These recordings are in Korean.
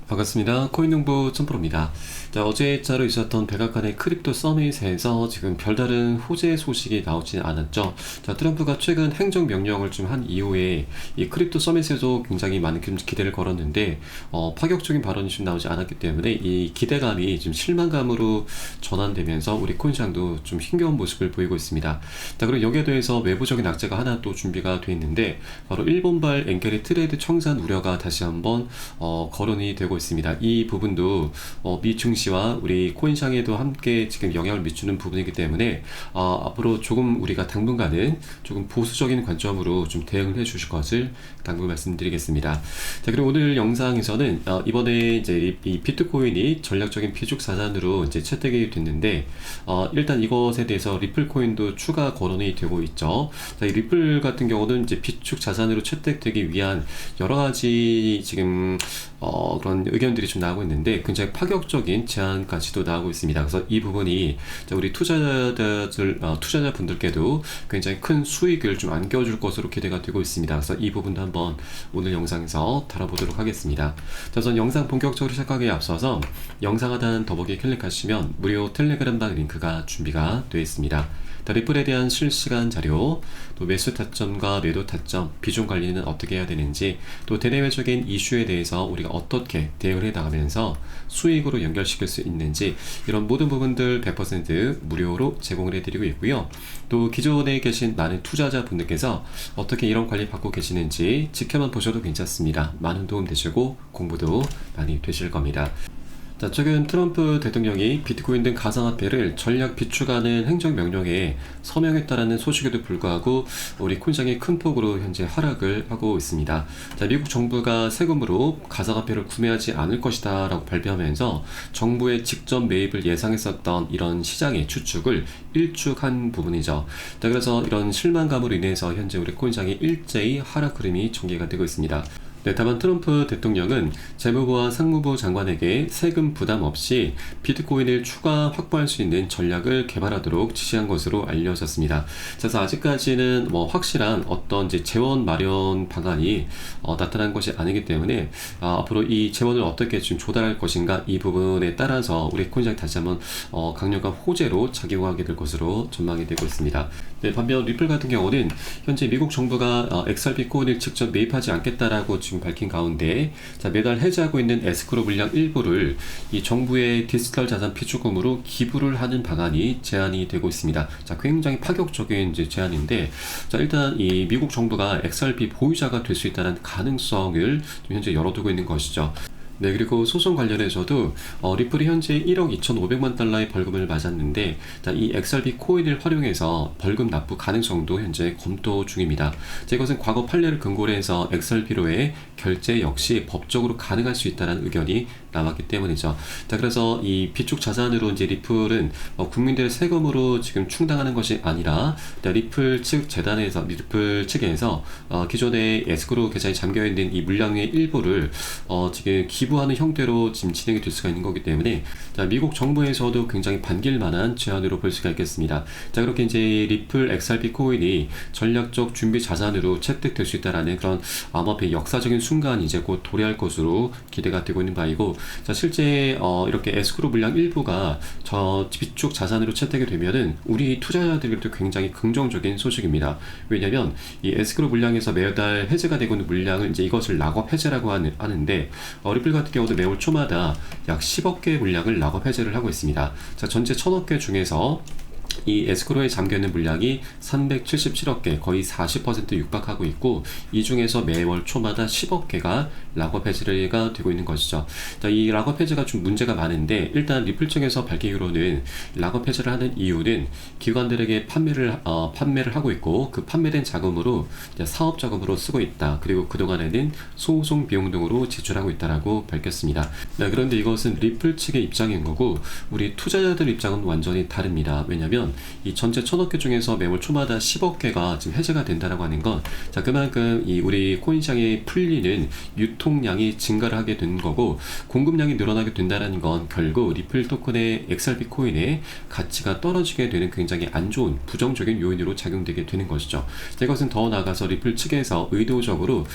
반갑습니다. 코인농부 첨프로입니다. 자, 어제자로 있었던 백악관의 크립토 서밋에서 지금 별다른 호재 소식이 나오지는 않았죠. 자, 트럼프가 최근 행정명령을 좀 한 이후에 이 크립토 서밋에도 굉장히 많은 기대를 걸었는데 파격적인 발언이 좀 나오지 않았기 때문에 이 기대감이 좀 실망감으로 전환되면서 우리 코인시장도 좀 힘겨운 모습을 보이고 있습니다. 자, 그리고 여기에 대해서 외부적인 악재가 하나 또 준비가 되어 있는데 바로 일본발 엔게리 트레이드 청산 우려가 다시 한번 거론이 되고 있습니다. 이 부분도 미 증시와 우리 코인시장에도 함께 지금 영향을 미치는 부분이기 때문에 앞으로 조금 우리가 당분간은 조금 보수적인 관점으로 좀 대응을 해주실 것을 당부 말씀드리겠습니다. 자, 그리고 오늘 영상에서는 이번에 이제 이 비트코인이 전략적인 비축 자산으로 이제 채택이 됐는데 일단 이것에 대해서 리플 코인도 추가 거론이 되고 있죠. 자, 이 리플 같은 경우는 이제 비축 자산으로 채택되기 위한 여러 가지 지금 그런 의견들이 좀 나오고 있는데 굉장히 파격적인 제안까지도 나오고 있습니다. 그래서 이 부분이 우리 투자자분들께도 굉장히 큰 수익을 좀 안겨줄 것으로 기대가 되고 있습니다. 그래서 이 부분도 한번 오늘 영상에서 다뤄보도록 하겠습니다. 자, 우선 영상 본격적으로 시작하기에 앞서서 영상 하단 더보기에 클릭하시면 무료 텔레그램방 링크가 준비가 되어 있습니다. 리플에 대한 실시간 자료, 또 매수 타점과 매도 타점, 비중 관리는 어떻게 해야 되는지, 또 대내외적인 이슈에 대해서 우리가 어떻게 대응을 해 나가면서 수익으로 연결시킬 수 있는지 이런 모든 부분들 100% 무료로 제공을 해드리고 있고요. 또 기존에 계신 많은 투자자분들께서 어떻게 이런 관리 받고 계시는지 지켜만 보셔도 괜찮습니다. 많은 도움 되시고 공부도 많이 되실 겁니다. 자, 최근 트럼프 대통령이 비트코인 등 가상화폐를 전략 비축하는 행정명령에 서명했다라는 소식에도 불구하고 우리 코인시장이 큰 폭으로 현재 하락을 하고 있습니다. 자, 미국 정부가 세금으로 가상화폐를 구매하지 않을 것이다 라고 발표하면서 정부의 직접 매입을 예상했었던 이런 시장의 추측을 일축한 부분이죠. 자, 그래서 이런 실망감으로 인해서 현재 우리 코인시장이 일제히 하락 흐름이 전개가 되고 있습니다. 네, 다만 트럼프 대통령은 재무부와 상무부 장관에게 세금 부담 없이 비트코인을 추가 확보할 수 있는 전략을 개발하도록 지시한 것으로 알려졌습니다. 그래서 아직까지는 확실한 어떤 이제 재원 마련 방안이 나타난 것이 아니기 때문에 앞으로 이 재원을 어떻게 좀 조달할 것인가 이 부분에 따라서 우리 코인시장이 다시 한번 강력한 호재로 작용하게 될 것으로 전망이 되고 있습니다. 네, 반면 리플 같은 경우는 현재 미국 정부가 XRP 코인을 직접 매입하지 않겠다라고 지금 밝힌 가운데 매달 해지하고 있는 에스크로 물량 일부를 이 정부의 디지털 자산 비축금으로 기부를 하는 방안이 제안이 되고 있습니다. 자, 굉장히 파격적인 이제 제안인데, 자, 일단 이 미국 정부가 XRP 보유자가 될 수 있다는 가능성을 현재 열어두고 있는 것이죠. 네, 그리고 소송 관련해서도 리플이 현재 1억 2,500만 달러의 벌금을 맞았는데, 자, 이 XRP 코인을 활용해서 벌금 납부 가능성도 현재 검토 중입니다. 자, 이것은 과거 판례를 근거로 해서 XRP로의 결제 역시 법적으로 가능할 수 있다는 의견이 나왔기 때문이죠. 자, 그래서 이 비축 자산으로 이제 리플은 국민들의 세금으로 지금 충당하는 것이 아니라 리플 측 재단에서 리플 측에서 기존의 에스크로 계좌에 잠겨 있는 이 물량의 일부를 지금 기부하는 형태로 지금 진행이 될 수가 있는 거기 때문에, 자, 미국 정부에서도 굉장히 반길 만한 제안으로 볼 수가 있겠습니다. 자, 그렇게 이제 리플 XRP 코인이 전략적 준비 자산으로 채택될 수 있다라는 그런 암호화폐 역사적인 순간이 이제 곧 도래할 것으로 기대가 되고 있는 바이고, 자, 실제 이렇게 에스크로 물량 일부가 저 비축 자산으로 채택이 되면은 우리 투자자들에게도 굉장히 긍정적인 소식입니다. 왜냐하면 이 에스크로 물량에서 매달 해제가 되고 있는 물량을 이제 이것을 락업 해제라고 하는데 리플 같은 경우도 매월 초마다 약 10억 개의 물량을 락업 해제를 하고 있습니다. 자, 전체 1000억 개 중에서 이 에스크로에 잠겨있는 물량이 377억 개, 거의 40% 육박하고 있고, 이 중에서 매월 초마다 10억 개가 락업 해제가 되고 있는 것이죠. 자, 이 락업 해제가 좀 문제가 많은데, 일단 리플 측에서 밝히기로는 락업 해제를 하는 이유는 기관들에게 판매를 하고 있고, 그 판매된 자금으로 사업 자금으로 쓰고 있다. 그리고 그동안에는 소송 비용 등으로 지출하고 있다라고 밝혔습니다. 네, 그런데 이것은 리플 측의 입장인 거고, 우리 투자자들 입장은 완전히 다릅니다. 왜냐하면 뭐냐면 이 전체 1000억 개 중에서 매월 초마다 10억 개가 지금 해제가 된다라고 하는 건, 자, 그만큼 이 우리 코인 시장에 풀리는 유통량이 증가를 하게 되는 거고, 공급량이 늘어나게 된다는 건 결국 리플 토큰의 XRP 코인의 가치가 떨어지게 되는 굉장히 안 좋은 부정적인 요인으로 작용되게 되는 것이죠. 자, 이것은 더 나아가서 리플 측에서 의도적으로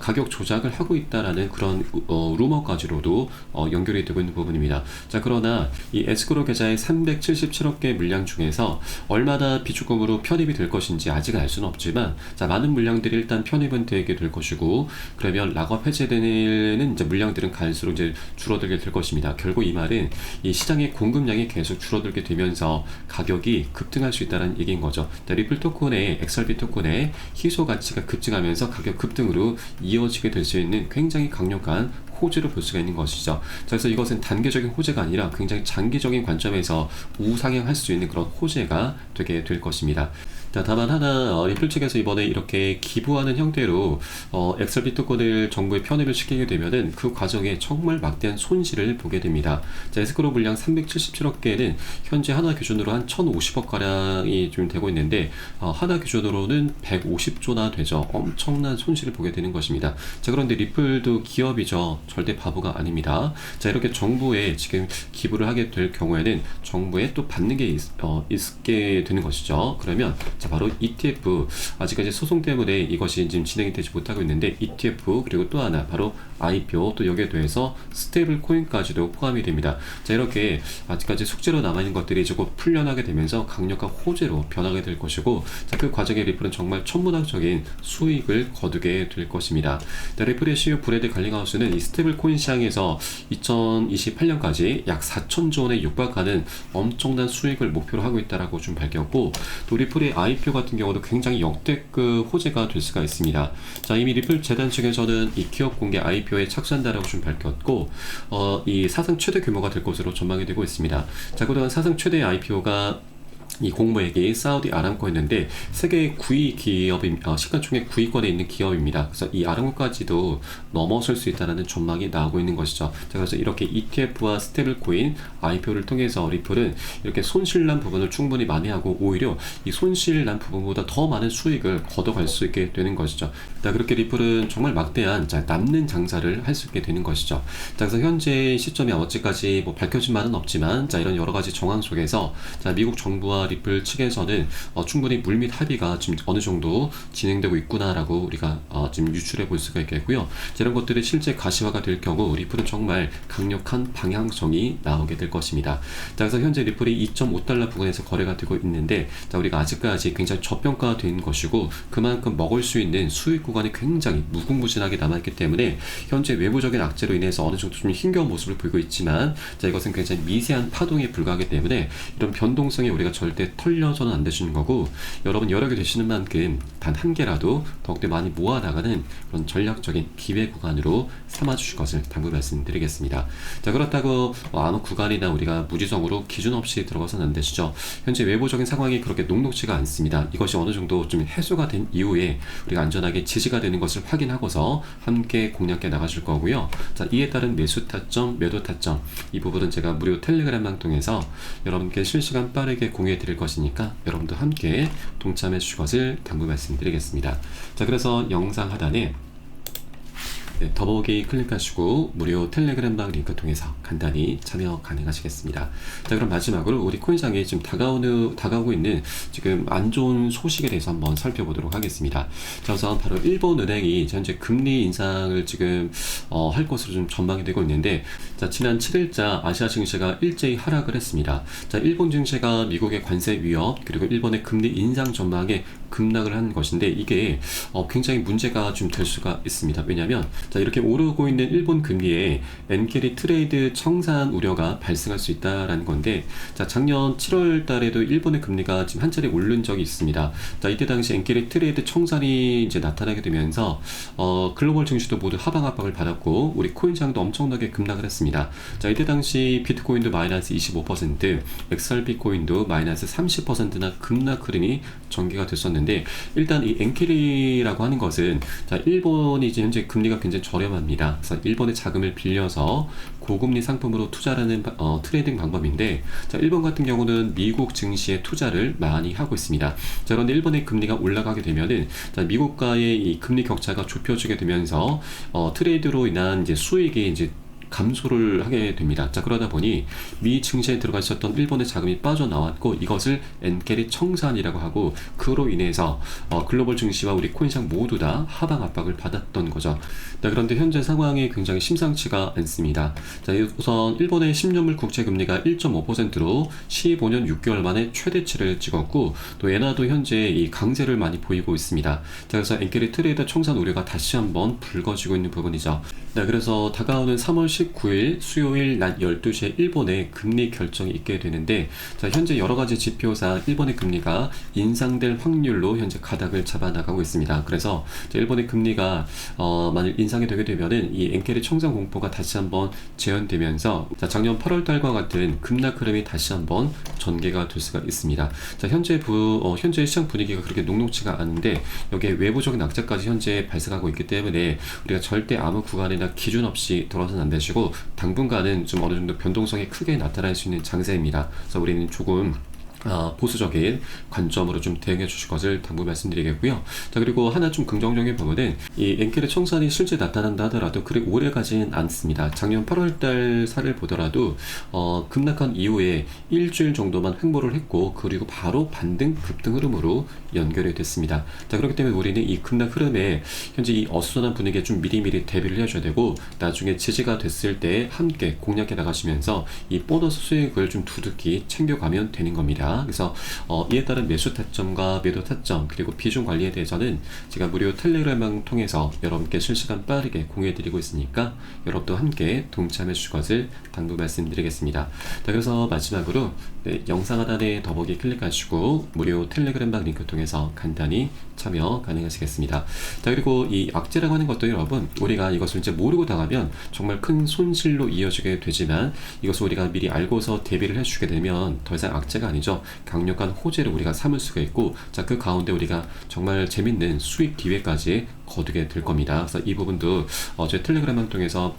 가격 조작을 하고 있다라는 그런 루머까지로도 연결이 되고 있는 부분입니다. 자, 그러나 이 에스크로 계좌의 377억 개 물량 중에서 얼마나 비축금으로 편입이 될 것인지 아직은 알 수는 없지만, 자, 많은 물량들이 일단 편입은 되게 될 것이고, 그러면 락업 해제되는 이제 물량들은 갈수록 이제 줄어들게 될 것입니다. 결국 이 말은 이 시장의 공급량이 계속 줄어들게 되면서 가격이 급등할 수 있다는 얘기인 거죠. 자, 리플 토큰의 XRP 토큰의 희소 가치가 급증하면서 가격 급등으로 이어지게 될 수 있는 굉장히 강력한 호재로 볼 수가 있는 것이죠. 자, 그래서 이것은 단계적인 호재가 아니라 굉장히 장기적인 관점에서 우상향할 수 있는 그런 호재가 되게 될 것입니다. 자, 다만 하나, 리플 측에서 이번에 이렇게 기부하는 형태로 XRP 토큰을 정부에 편입을 시키게 되면은 그 과정에 정말 막대한 손실을 보게 됩니다. 자, 에스크로 물량 377억 개는 현재 하나 기준으로 한 1050억 가량이 좀 되고 있는데, 하나 기준으로는 150조나 되죠. 엄청난 손실을 보게 되는 것입니다. 자, 그런데 리플도 기업이죠. 절대 바보가 아닙니다. 자, 이렇게 정부에 지금 기부를 하게 될 경우에는 정부에 또 받는 게 있게 되는 것이죠. 그러면 자, 바로 ETF, 아직까지 소송 때문에 이것이 지금 진행이 되지 못하고 있는데, ETF, 그리고 또 하나 바로 IPO, 또 여기에 더해서 스테이블 코인까지도 포함이 됩니다. 자, 이렇게 아직까지 숙제로 남아있는 것들이 조금 풀려나게 되면서 강력한 호재로 변하게 될 것이고, 자, 그 과정에 리플은 정말 천문학적인 수익을 거두게 될 것입니다. 자, 리플의 CEO 브래드 갈링하우스는 이 스테이블 코인 시장에서 2028년까지 약 4천조 원에 육박하는 엄청난 수익을 목표로 하고 있다라고 좀 밝혔고, 또 리플의 IPO 같은 경우도 굉장히 역대급 호재가 될 수가 있습니다. 자, 이미 리플 재단 측에서는 이 기업 공개 IPO에 착수한다라고 좀 밝혔고, 이 사상 최대 규모가 될 것으로 전망이 되고 있습니다. 자, 그동안 사상 최대 IPO가 이 공모액이 사우디 아람코였는데 세계 9위 기업인 시가총액 9위권에 있는 기업입니다. 그래서 이 아람코까지도 넘어설 수 있다는 전망이 나오고 있는 것이죠. 자, 그래서 이렇게 ETF와 스테이블 코인 IPO를 통해서 리플은 이렇게 손실난 부분을 충분히 만회하고 오히려 이 손실난 부분보다 더 많은 수익을 걷어갈 수 있게 되는 것이죠. 자, 그렇게 리플은 정말 막대한 남는 장사를 할 수 있게 되는 것이죠. 자, 그래서 현재 시점이 어찌까지 뭐 밝혀진 바는 없지만, 자, 이런 여러 가지 정황 속에서 자, 미국 정부와 리플 측에서는 충분히 물밑 합의가 지금 어느 정도 진행되고 있구나라고 우리가 지금 유출해 볼 수가 있겠고요. 이런 것들이 실제 가시화가 될 경우 리플은 정말 강력한 방향성이 나오게 될 것입니다. 자, 그래서 현재 리플이 2.5달러 부근에서 거래가 되고 있는데, 자, 우리가 아직까지 굉장히 저평가된 것이고 그만큼 먹을 수 있는 수익 구간이 굉장히 무궁무진하게 남아있기 때문에 현재 외부적인 악재로 인해서 어느 정도 좀 힘겨운 모습을 보이고 있지만, 자, 이것은 굉장히 미세한 파동에 불과하기 때문에 이런 변동성에 우리가 절대 털려서는 안 되시는 거고, 여러분 여러 개 되시는 만큼 단 한 개라도 더욱더 많이 모아나가는 그런 전략적인 기회 구간으로 삼아주실 것을 당부 말씀드리겠습니다. 자, 그렇다고 아무 구간이나 우리가 무지성으로 기준 없이 들어가서는 안 되시죠. 현재 외부적인 상황이 그렇게 녹록지가 않습니다. 이것이 어느 정도 좀 해소가 된 이후에 우리가 안전하게 지지가 되는 것을 확인하고서 함께 공략해 나가실 거고요. 자, 이에 따른 매수 타점, 매도 타점, 이 부분은 제가 무료 텔레그램망 통해서 여러분께 실시간 빠르게 공유해 드릴 것이니까 여러분도 함께 동참해 주실 것을 당부 말씀드리겠습니다. 자, 그래서 영상 하단에 더보기 클릭하시고 무료 텔레그램방 링크 통해서 간단히 참여 가능하시겠습니다. 자, 그럼 마지막으로 우리 코인상에 지금 다가오고 있는 지금 안 좋은 소식에 대해서 한번 살펴보도록 하겠습니다. 자, 우선 바로 일본은행이 현재 금리 인상을 지금 할 것으로 좀 전망이 되고 있는데, 자, 지난 7일자 아시아 증시가 일제히 하락을 했습니다. 자, 일본 증시가 미국의 관세 위협 그리고 일본의 금리 인상 전망에 급락을 한 것인데, 이게 굉장히 문제가 좀 될 수가 있습니다. 왜냐하면 자, 이렇게 오르고 있는 일본 금리에 엔캐리 트레이드 청산 우려가 발생할 수 있다라는 건데, 자, 작년 7월 달에도 일본의 금리가 지금 한 차례 오른 적이 있습니다. 자, 이때 당시 엔캐리 트레이드 청산이 이제 나타나게 되면서 글로벌 증시도 모두 하방 압박을 받았고 우리 코인시장도 엄청나게 급락을 했습니다. 자, 이때 당시 비트코인도 마이너스 25%, XRP 코인도 마이너스 30%나 급락 흐름이 전개가 됐었는데, 일단 이 엔캐리라고 하는 것은, 자, 일본이 이제 현재 금리가 굉장히 저렴합니다. 그래서 일본의 자금을 빌려서 고금리 상품으로 투자하는 트레이딩 방법인데, 자, 일본 같은 경우는 미국 증시에 투자를 많이 하고 있습니다. 자, 그런데 일본의 금리가 올라가게 되면은, 자, 미국과의 이 금리 격차가 좁혀지게 되면서 트레이드로 인한 이제 수익이 이제 감소를 하게 됩니다. 자, 그러다 보니 미 증시에 들어가 있었던 일본의 자금이 빠져나왔고, 이것을 엔캐리 청산이라고 하고, 그로 인해서 글로벌 증시와 우리 코인시장 모두 다 하방 압박을 받았던 거죠. 자, 그런데 현재 상황이 굉장히 심상치가 않습니다. 자, 우선 일본의 10년물 국채 금리가 1.5%로 15년 6개월 만에 최대치를 찍었고, 또 엔화도 현재 이 강세를 많이 보이고 있습니다. 자, 그래서 엔캐리 트레이더 청산 우려가 다시 한번 불거지고 있는 부분이죠. 네, 그래서 다가오는 3월 19일 수요일 낮 12시에 일본의 금리 결정이 있게 되는데, 자, 현재 여러 가지 지표상 일본의 금리가 인상될 확률로 현재 가닥을 잡아나가고 있습니다. 그래서 일본의 금리가 만일 인상이 되게 되면은 이 엔캐리 청산 공포가 다시 한번 재현되면서, 자, 작년 8월 달과 같은 급락 흐름이 다시 한번 전개가 될 수가 있습니다. 자, 현재 시장 분위기가 그렇게 녹록치가 않은데, 여기에 외부적인 악재까지 현재 발생하고 있기 때문에 우리가 절대 아무 구간이나 기준 없이 돌아서는 안 되시고, 당분간은 좀 어느 정도 변동성이 크게 나타날 수 있는 장세입니다. 그래서 우리는 조금 보수적인 관점으로 좀 대응해 주실 것을 당부 말씀드리겠고요. 자, 그리고 하나 좀 긍정적인 부분은, 이 엔캐리 청산이 실제 나타난다 하더라도 그리 오래 가진 않습니다. 작년 8월달 사를 보더라도 급락한 이후에 일주일 정도만 횡보를 했고, 그리고 바로 반등 급등 흐름으로 연결이 됐습니다. 자, 그렇기 때문에 우리는 이 급락 흐름에 현재 이 어수선한 분위기에 좀 미리미리 대비를 해줘야 되고, 나중에 지지가 됐을 때 함께 공략해 나가시면서 이 보너스 수익을 좀 두둑히 챙겨가면 되는 겁니다. 그래서 이에 따른 매수 타점과 매도 타점, 그리고 비중 관리에 대해서는 제가 무료 텔레그램을 통해서 여러분께 실시간 빠르게 공유해드리고 있으니까 여러분도 함께 동참해 주실 것을 당부 말씀드리겠습니다. 자, 그래서 마지막으로 영상 하단에 더보기 클릭하시고 무료 텔레그램방 링크 통해서 간단히 참여 가능하시겠습니다. 자, 그리고 이 악재라고 하는 것도 여러분, 우리가 이것을 이제 모르고 당하면 정말 큰 손실로 이어지게 되지만, 이것을 우리가 미리 알고서 대비를 해주게 되면 더 이상 악재가 아니죠. 강력한 호재를 우리가 삼을 수가 있고, 자, 그 가운데 우리가 정말 재밌는 수익 기회까지 거두게 될 겁니다. 그래서 이 부분도 저희 텔레그램을 통해서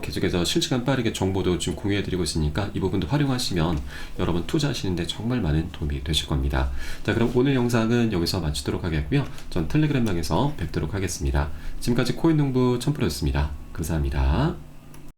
계속해서 실시간 빠르게 정보도 지금 공유해드리고 있으니까 이 부분도 활용하시면 여러분 투자하시는데 정말 많은 도움이 되실 겁니다. 자, 그럼 오늘 영상은 여기서 마치도록 하겠고요. 전 텔레그램방에서 뵙도록 하겠습니다. 지금까지 코인농부 첨프로였습니다. 감사합니다.